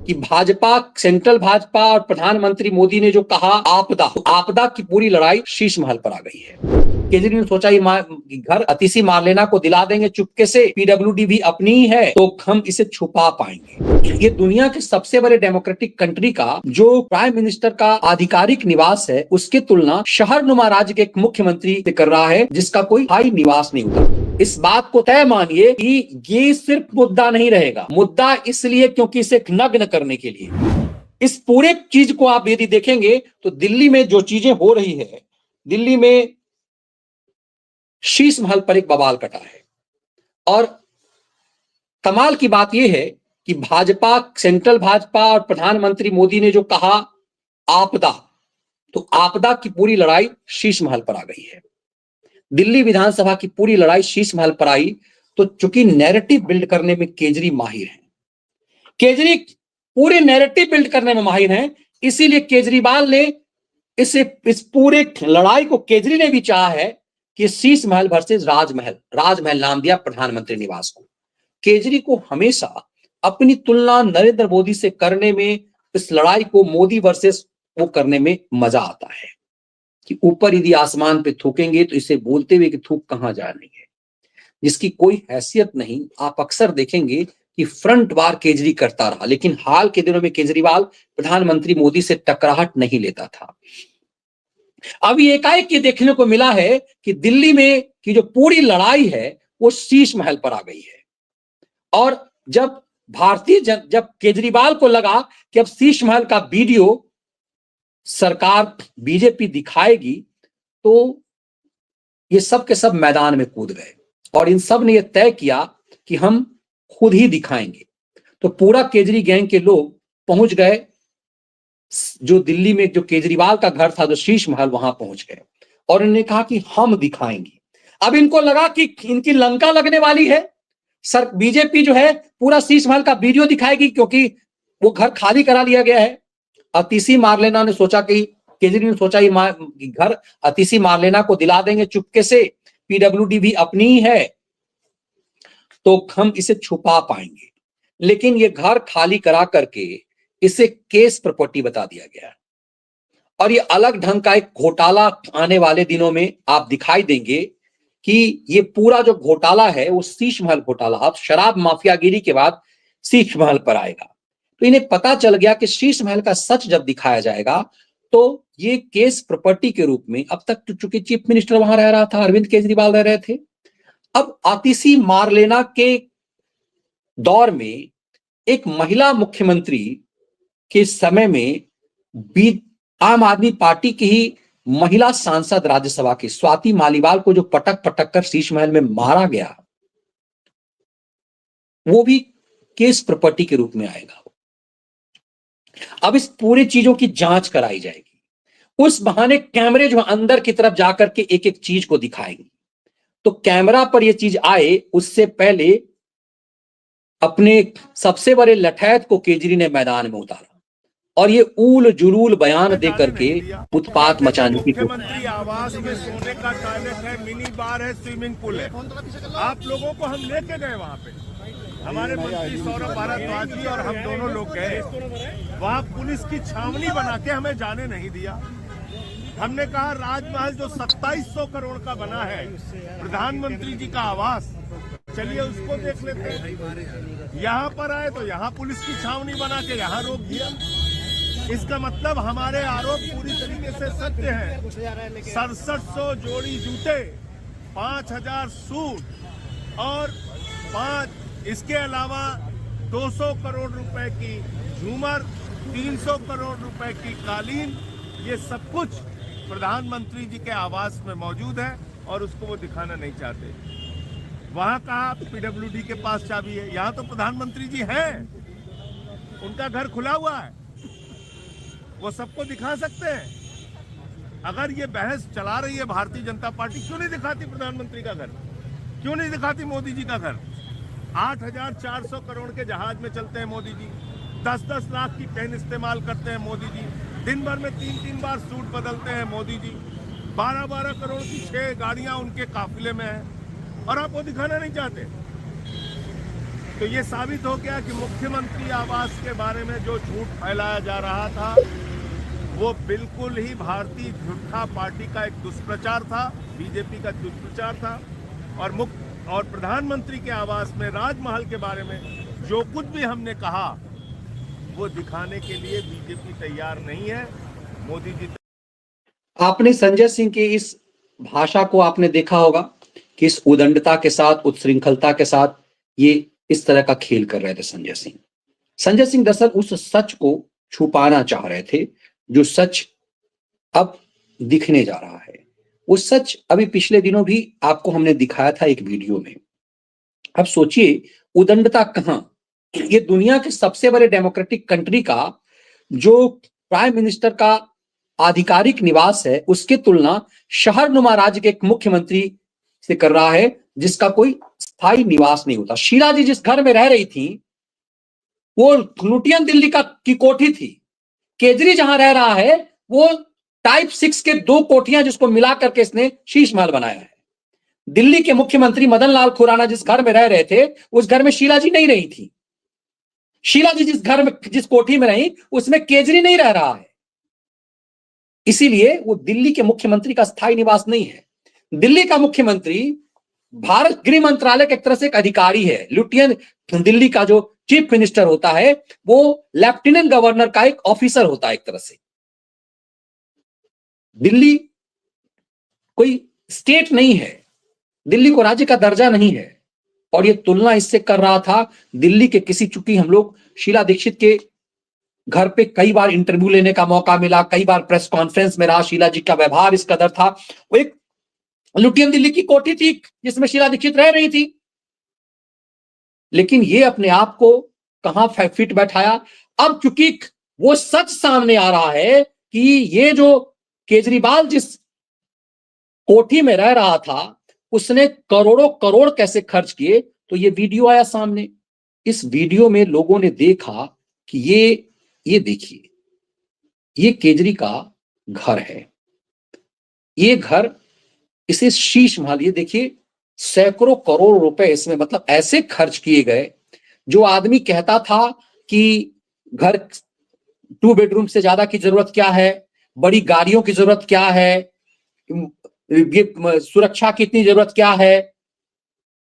कि भाजपा, सेंट्रल भाजपा और प्रधानमंत्री मोदी ने जो कहा आपदा की पूरी लड़ाई शीश महल पर आ गई है। केजरीवाल ने सोचा ये घर अतिशी मारलेना को दिला देंगे चुपके से, पीडब्ल्यूडी भी अपनी ही है तो हम इसे छुपा पाएंगे। ये दुनिया के सबसे बड़े डेमोक्रेटिक कंट्री का जो प्राइम मिनिस्टर का आधिकारिक निवास है, उसकी तुलना शहर नुमा राज्य के एक मुख्यमंत्री से कर रहा है जिसका कोई हाई निवास नहीं होता। इस बात को तय मानिए कि ये सिर्फ मुद्दा नहीं रहेगा, मुद्दा इसलिए क्योंकि इसे नग्न करने के लिए इस पूरे चीज को आप यदि देखेंगे तो दिल्ली में जो चीजें हो रही है, दिल्ली में शीश महल पर एक बवाल कटा है। और कमाल की बात यह है कि भाजपा, सेंट्रल भाजपा और प्रधानमंत्री मोदी ने जो कहा आपदा, तो आपदा की पूरी लड़ाई शीश महल पर आ गई है। दिल्ली विधानसभा की पूरी लड़ाई शीश महल पर आई। तो चूंकि नैरेटिव बिल्ड करने में केजरी माहिर हैं, केजरी पूरे नैरेटिव बिल्ड करने में माहिर हैं, इसीलिए केजरीवाल ने इस पूरे लड़ाई को केजरी ने भी चाहा है कि शीश महल वर्सेस राजमहल नाम दिया प्रधानमंत्री निवास को। केजरी को हमेशा अपनी तुलना नरेंद्र मोदी से करने में, इस लड़ाई को मोदी वर्सेस वो करने में मजा आता है कि ऊपर यदि आसमान पे थूकेंगे तो इसे बोलते हुए कि थूक कहां जा रही है, जिसकी कोई हैसियत नहीं। आप अक्सर देखेंगे कि फ्रंट वार केजरी करता रहा, लेकिन हाल के दिनों में केजरीवाल प्रधानमंत्री मोदी से टकराहट नहीं लेता था। अभी एकाएक ये देखने को मिला है कि दिल्ली में की जो पूरी लड़ाई है वो शीश महल पर आ गई है। और जब जब केजरीवाल को लगा कि अब शीश महल का वीडियो सरकार बीजेपी दिखाएगी, तो ये सब के सब मैदान में कूद गए और इन सब ने यह तय किया कि हम खुद ही दिखाएंगे। तो पूरा केजरी गैंग के लोग पहुंच गए, जो दिल्ली में जो केजरीवाल का घर था, जो शीश महल, वहां पहुंच गए और इन्होंने कहा कि हम दिखाएंगे। अब इनको लगा कि इनकी लंका लगने वाली है, सर बीजेपी जो है पूरा शीश महल का वीडियो दिखाएगी क्योंकि वो घर खाली करा लिया गया है। अतिशी मारलेना ने सोचा कि केजरीवाल ने सोचा ये घर अतिशी मारलेना को दिला देंगे चुपके से, पीडब्ल्यूडी भी अपनी ही है तो हम इसे छुपा पाएंगे। लेकिन ये घर खाली करा करके इसे केस प्रॉपर्टी बता दिया गया और ये अलग ढंग का एक घोटाला आने वाले दिनों में आप दिखाई देंगे कि ये पूरा जो घोटाला है वो शीश महल घोटाला, अब शराब माफियागिरी के बाद शीश महल पर आएगा। तो इन्हें पता चल गया कि शीश महल का सच जब दिखाया जाएगा तो ये केस प्रॉपर्टी के रूप में, अब तक तो चूंकि चीफ मिनिस्टर वहां रह रहा था, अरविंद केजरीवाल रह रहे थे, अब आतिशी मारलेना के दौर में एक महिला मुख्यमंत्री के समय में आम आदमी पार्टी की ही महिला सांसद राज्यसभा की स्वाति मालीवाल को जो पटक पटक कर शीश महल में मारा गया, वो भी केस प्रॉपर्टी के रूप में आएगा। अब इस पूरी चीजों की जांच कराई जाएगी, उस बहाने कैमरे जो अंदर की तरफ जाकर के एक एक चीज को दिखाएंगे। तो कैमरा पर यह चीज आए उससे पहले अपने सबसे बड़े लठैत को केजरी ने मैदान में उतारा और ये ऊल जुलूल बयान दे करके उत्पात मचाने की मुख्यमंत्री आवास में सोने का टॉयलेट है, मिनी बार है, स्विमिंग पूल है। आप लोगों को हम लेके गए वहाँ पे, हमारे मंत्री सौरभ भारद्वाज जी और हम दोनों लोग गए वहाँ। पुलिस की छावनी बना के हमें जाने नहीं दिया। हमने कहा राजमहल जो 2700 करोड़ का बना है, प्रधानमंत्री जी का आवास, चलिए उसको देख लेते हैं। यहाँ पर आए तो यहाँ पुलिस की छावनी बना के यहाँ रोक दिया। इसका मतलब हमारे आरोप पूरी तरीके से सत्य है। 6700 जोड़ी जूते, 5000 सूट और इसके अलावा 200 करोड़ रुपए की झूमर, 300 करोड़ रुपए की कालीन, ये सब कुछ प्रधानमंत्री जी के आवास में मौजूद है और उसको वो दिखाना नहीं चाहते। वहां कहा पीडब्ल्यूडी के पास चाबी है, यहाँ तो प्रधानमंत्री जी हैं, उनका घर खुला हुआ है, वो सबको दिखा सकते हैं। अगर ये बहस चला रही है भारतीय जनता पार्टी, क्यों नहीं दिखाती प्रधानमंत्री का घर, क्यों नहीं दिखाती मोदी जी का घर? 8400 करोड़ के जहाज में चलते हैं मोदी जी, 10-10 लाख की पेन इस्तेमाल करते हैं मोदी जी, दिन भर में 3-3 बार सूट बदलते हैं मोदी जी, 12-12 करोड़ की 6 गाड़ियां उनके काफिले में हैं और आप वो दिखाना नहीं चाहते। तो ये साबित हो गया कि मुख्यमंत्री आवास के बारे में जो झूठ फैलाया जा रहा था वो बिल्कुल ही भारतीय जनता पार्टी का एक दुष्प्रचार था, बीजेपी का दुष्प्रचार था। और प्रधानमंत्री के आवास में राजमहल के बारे में जो कुछ भी हमने कहा वो दिखाने के लिए बीजेपी तैयार नहीं है। मोदी जी, आपने संजय सिंह की इस भाषा को आपने देखा होगा कि इस उदंडता के साथ, उच्छृंखलता के साथ ये इस तरह का खेल कर रहे थे संजय सिंह। संजय सिंह दरअसल उस सच को छुपाना चाह रहे थे जो सच अब दिखने जा रहा है। वो सच अभी पिछले दिनों भी आपको हमने दिखाया था एक वीडियो में। अब सोचिए उदंडता कहां, ये दुनिया के सबसे बड़े डेमोक्रेटिक कंट्री का जो प्राइम मिनिस्टर का आधिकारिक निवास है उसकी तुलना शहर नुमा राज्य के एक मुख्यमंत्री से कर रहा है जिसका कोई स्थायी निवास नहीं होता। शीला जी जिस घर में रह रही थी वो लुटियन दिल्ली की कोठी थी। केजरी जहां रह रहा है वो टाइप 6 के 2 कोठियां जिसको मिला करके इसने शीश महल बनाया है। दिल्ली के मुख्यमंत्री मदन लाल खुराना जिस घर में रह रहे थे उस घर में शीला जी नहीं रही थी। शीला जी जिस घर में, जिस कोठी में रही उसमें केजरी नहीं रह रहा है। इसीलिए वो दिल्ली के मुख्यमंत्री का स्थायी निवास नहीं है। दिल्ली का मुख्यमंत्री भारत गृह मंत्रालय के एक तरह से एक अधिकारी है। लुटियन दिल्ली का जो चीफ मिनिस्टर होता है वो लेफ्टिनेंट गवर्नर का एक ऑफिसर होता है एक तरह से। दिल्ली कोई स्टेट नहीं है, दिल्ली को राज्य का दर्जा नहीं है। और ये तुलना इससे कर रहा था दिल्ली के किसी, चूंकि हम लोग शीला दीक्षित के घर पे कई बार इंटरव्यू लेने का मौका मिला, कई बार प्रेस कॉन्फ्रेंस में रहा, शीला जी का व्यवहार इस कदर था। वो एक लुटियन दिल्ली की कोठी थी जिसमें शीला दीक्षित रह रही थी। लेकिन ये अपने आप को कहां फिट बैठाया। अब चूंकि वो सच सामने आ रहा है कि ये जो केजरीवाल जिस कोठी में रह रहा था उसने करोड़ों करोड़ कैसे खर्च किए, तो ये वीडियो आया सामने। इस वीडियो में लोगों ने देखा कि ये देखिए, ये केजरी का घर है। ये घर, इसे शीश महल, ये देखिए सैकड़ों करोड़ रुपए इसमें मतलब ऐसे खर्च किए गए। जो आदमी कहता था कि घर 2 बेडरूम से ज्यादा की जरूरत क्या है, बड़ी गाड़ियों की जरूरत क्या है, ये सुरक्षा की इतनी जरूरत क्या है,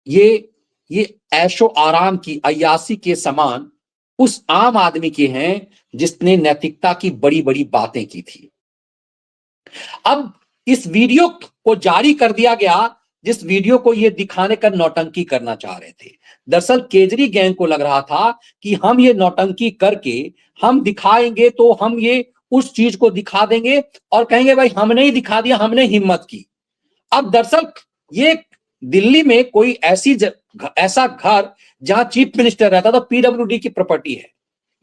ये ऐशो आराम की अय्यासी के समान उस आम आदमी के हैं जिसने नैतिकता की बड़ी बड़ी बातें की थी। अब इस वीडियो को जारी कर दिया गया जिस वीडियो को ये दिखाने का नौटंकी करना चाह रहे थे। दरअसल केजरी गैंग को लग रहा था कि हम ये नौटंकी करके हम दिखाएंगे तो हम ये उस चीज को दिखा देंगे और कहेंगे भाई हमने ही दिखा दिया, हमने हिम्मत की। अब दरअसल ये दिल्ली में कोई ऐसा घर जहां चीफ मिनिस्टर रहता था, पीडब्ल्यूडी की प्रॉपर्टी है।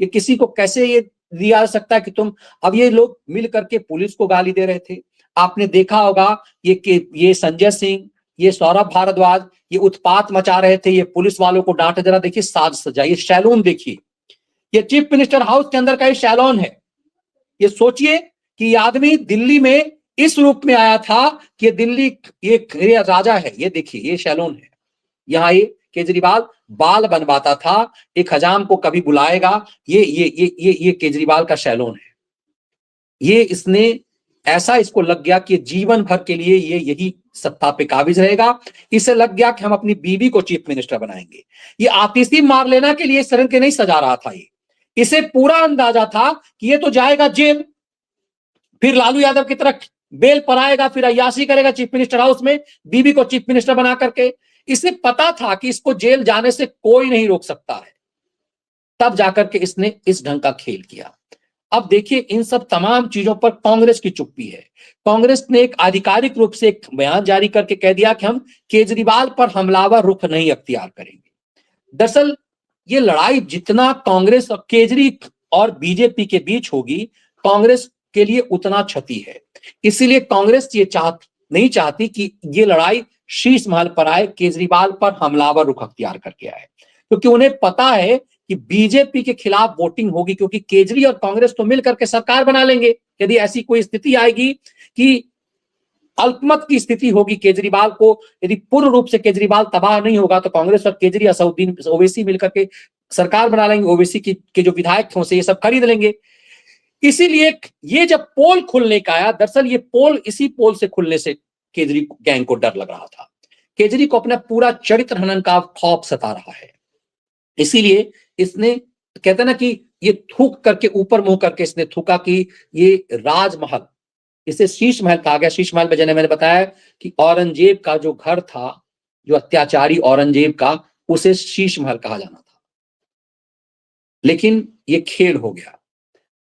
ये किसी को कैसे ये दिया जा सकता है कि तुम, अब ये लोग मिल करके पुलिस को गाली दे रहे थे। आपने देखा होगा ये संजय सिंह, ये सौरभ भारद्वाज, ये उत्पात मचा रहे थे, ये पुलिस वालों को डांटे। जरा देखिए साज सजा, ये सैलून देखिए, ये चीफ मिनिस्टर हाउस के अंदर का ये सैलून है। ये सोचिए कि ये आदमी दिल्ली में इस रूप में आया था कि दिल्ली ये राजा है। ये देखिए ये सैलून है, यहाँ ये केजरीवाल बाल बनवाता था, एक हजाम को कभी बुलाएगा। ये केजरीवाल का सैलून है। ये इसने ऐसा इसको लग गया कि जीवन भर के लिए ये यही सत्ता पे काबिज रहेगा। इसे लग गया कि हम अपनी बीवी को चीफ मिनिस्टर बनाएंगे। ये आतिशी मार लेना के लिए इस तरह के नहीं सजा रहा था। ये इसे पूरा अंदाजा था कि ये तो जाएगा जेल, फिर लालू यादव की तरह बेल पर आएगा, फिर अय्याशी करेगा चीफ मिनिस्टर हाउस में बीवी को चीफ मिनिस्टर बना करके। इसे पता था कि इसको जेल जाने से कोई नहीं रोक सकता है, तब जाकर के इसने इस ढंग का खेल किया। अब देखिए इन सब तमाम चीजों पर कांग्रेस की चुप्पी है। कांग्रेस ने एक आधिकारिक रूप से एक बयान जारी करके कह दिया कि हम केजरीवाल पर हमलावर रुख नहीं अख्तियार करेंगे। दरअसल ये लड़ाई जितना कांग्रेस और केजरी और बीजेपी के बीच होगी, कांग्रेस के लिए उतना क्षति है। इसीलिए कांग्रेस ये नहीं चाहती कि ये लड़ाई शीश महल पर आए, केजरीवाल पर हमलावर रुख अख्तियार करके आए, क्योंकि उन्हें पता है कि बीजेपी के खिलाफ वोटिंग होगी, क्योंकि केजरी और कांग्रेस तो मिलकर के सरकार बना लेंगे। यदि ऐसी कोई स्थिति आएगी कि अल्पमत की स्थिति होगी केजरीवाल को। यदि पूर्ण रूप से केजरीवाल तबाह नहीं होगा तो कांग्रेस और केजरी असउद्दीन ओवैसी मिलकर के सरकार बना लेंगे। ओवैसी के जो विधायक थे उसे ये सब खरीद लेंगे। इसीलिए ये जब पोल खुलने का आया, दरअसल ये पोल इसी पोल से खुलने से केजरी गैंग को डर लग रहा था। केजरी को अपना पूरा चरित्र हनन का खौफ सता रहा है। इसीलिए इसने, कहते ना कि ये थूक करके ऊपर मुंह करके इसने थूका कि ये राजमहल, इसे शीश महल कहा गया। शीश महल में जैसे मैंने बताया कि औरंगजेब का जो घर था, जो अत्याचारी औरंगजेब का, उसे शीश महल कहा जाना था। लेकिन ये खेल हो गया।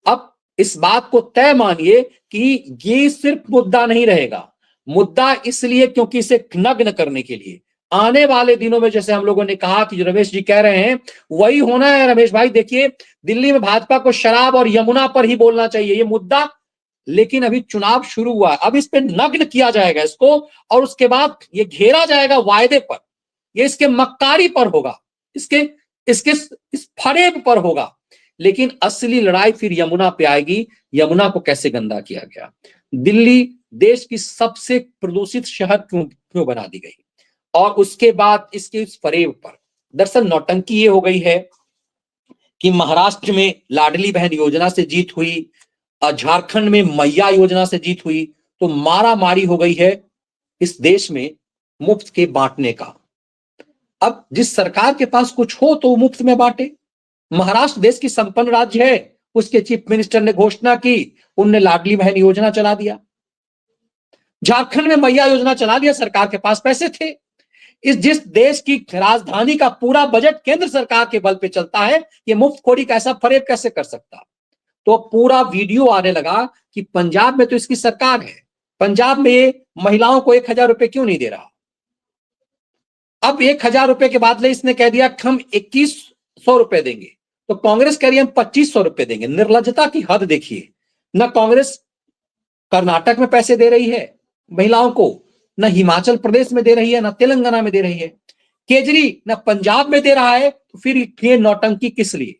अब इस बात को तय मानिए कि ये सिर्फ मुद्दा नहीं रहेगा। मुद्दा इसलिए क्योंकि इसे नग्न करने के लिए आने वाले दिनों में, जैसे हम लोगों ने कहा कि जो रमेश जी कह रहे हैं वही होना है। रमेश भाई देखिए, दिल्ली में भाजपा को शराब और यमुना पर ही बोलना चाहिए ये मुद्दा, लेकिन अभी चुनाव शुरू हुआ है। अब इस पे नग्न किया जाएगा इसको, और उसके बाद ये घेरा जाएगा वायदे पर, ये इसके मक्कारी पर होगा, इसके इसके इस फरेब पर होगा। लेकिन असली लड़ाई फिर यमुना पे आएगी। यमुना को कैसे गंदा किया गया, दिल्ली देश की सबसे प्रदूषित शहर क्यों बना दी गई, और उसके बाद इसके इस फरेब पर दरअसल नौटंकी ये हो गई है कि महाराष्ट्र में लाडली बहन योजना से जीत हुई, झारखंड में मैया योजना से जीत हुई, तो मारा मारी हो गई है इस देश में मुफ्त के बांटने का। अब जिस सरकार के पास कुछ हो तो मुफ्त में बांटे। महाराष्ट्र देश की संपन्न राज्य है, उसके चीफ मिनिस्टर ने घोषणा की, उनने लाडली बहन योजना चला दिया। झारखंड में मैया योजना चला दिया, सरकार के पास पैसे थे। जिस देश की राजधानी का पूरा बजट केंद्र सरकार के बल पे चलता है, ये मुफ्तखोरी का ऐसा फरेब कैसे कर सकता। तो पूरा वीडियो आने लगा कि पंजाब में तो इसकी सरकार है, पंजाब में ये महिलाओं को 1000 रुपए क्यों नहीं दे रहा। अब 1000 रुपए के बदले इसने कह दिया कि हम 2100 रुपए देंगे, तो कांग्रेस कह रही है हम 2500 रुपए देंगे। निर्लज्जता की हद देखिए। न कांग्रेस कर्नाटक में पैसे दे रही है महिलाओं को, न हिमाचल प्रदेश में दे रही है, न तेलंगाना में दे रही है। केजरी न पंजाब में दे रहा है, तो फिर ये नौटंकी किस लिए।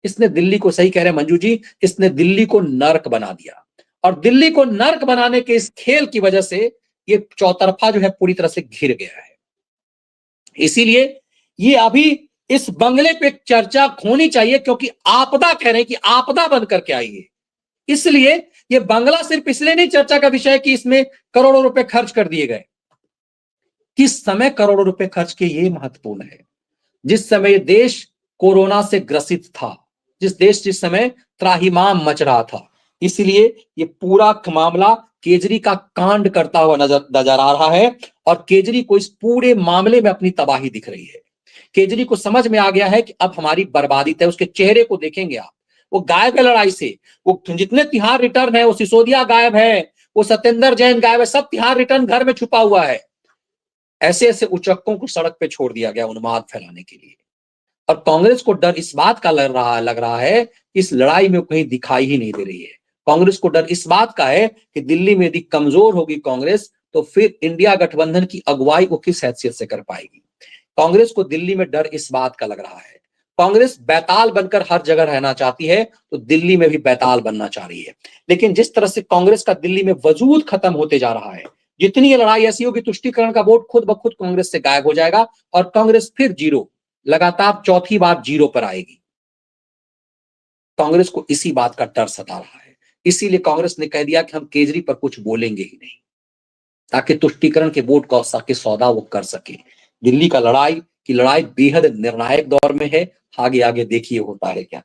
इसने दिल्ली को, सही कह रहे हैं मंजू जी, इसने दिल्ली को नर्क बना दिया। और दिल्ली को नर्क बनाने के इस खेल की वजह से ये चौतरफा जो है पूरी तरह से घिर गया है। इसीलिए ये अभी इस बंगले पे चर्चा होनी चाहिए, क्योंकि आपदा कह रहे हैं कि आपदा बन करके आई है। इसलिए ये बंगला सिर्फ इसलिए नहीं चर्चा का विषय कि इसमें करोड़ों रुपए खर्च कर दिए गए। किस समय करोड़ों रुपए खर्च किए ये महत्वपूर्ण है। जिस समय देश कोरोना से ग्रसित था, जिस समय त्राहिमाम मच रहा था, इसलिए ये पूरा मामला केजरी का कांड करता हुआ नजर आ रहा है। और केजरी को इस पूरे मामले में अपनी तबाही दिख रही है। केजरी को समझ में आ गया है कि अब हमारी बर्बादी है। उसके चेहरे को देखेंगे आप, वो गायब है लड़ाई से। वो जितने तिहाड़ रिटर्न है, वो सिसोदिया गायब है, वो सत्येंद्र जैन गायब है, सब तिहाड़ रिटर्न घर में छुपा हुआ है। ऐसे ऐसे उचक्कों को सड़क पे छोड़ दिया गया उन्माद फैलाने के लिए। और कांग्रेस को डर इस बात का लग रहा है कि इस लड़ाई में कहीं दिखाई ही नहीं दे रही है। कांग्रेस को डर इस बात का है कि दिल्ली में यदि कमजोर होगी कांग्रेस, तो फिर इंडिया गठबंधन की अगुवाई वो किस हैसियत से कर पाएगी। कांग्रेस को दिल्ली में डर इस बात का लग रहा है। कांग्रेस बैताल बनकर हर जगह रहना चाहती है, तो दिल्ली में भी बैताल बनना चाह रही है। लेकिन जिस तरह से कांग्रेस का दिल्ली में वजूद खत्म होते जा रहा है, जितनी ये लड़ाई ऐसी होगी, तुष्टीकरण का वोट खुद ब खुद कांग्रेस से गायब हो जाएगा और कांग्रेस फिर जीरो, लगातार चौथी बार जीरो पर आएगी। कांग्रेस को इसी बात का डर सता रहा है। इसीलिए कांग्रेस ने कह दिया कि हम केजरी पर कुछ बोलेंगे ही नहीं, ताकि तुष्टीकरण के वोट का सौदा वो कर सके। दिल्ली का लड़ाई बेहद निर्णायक दौर में है। आगे आगे देखिए होता है क्या।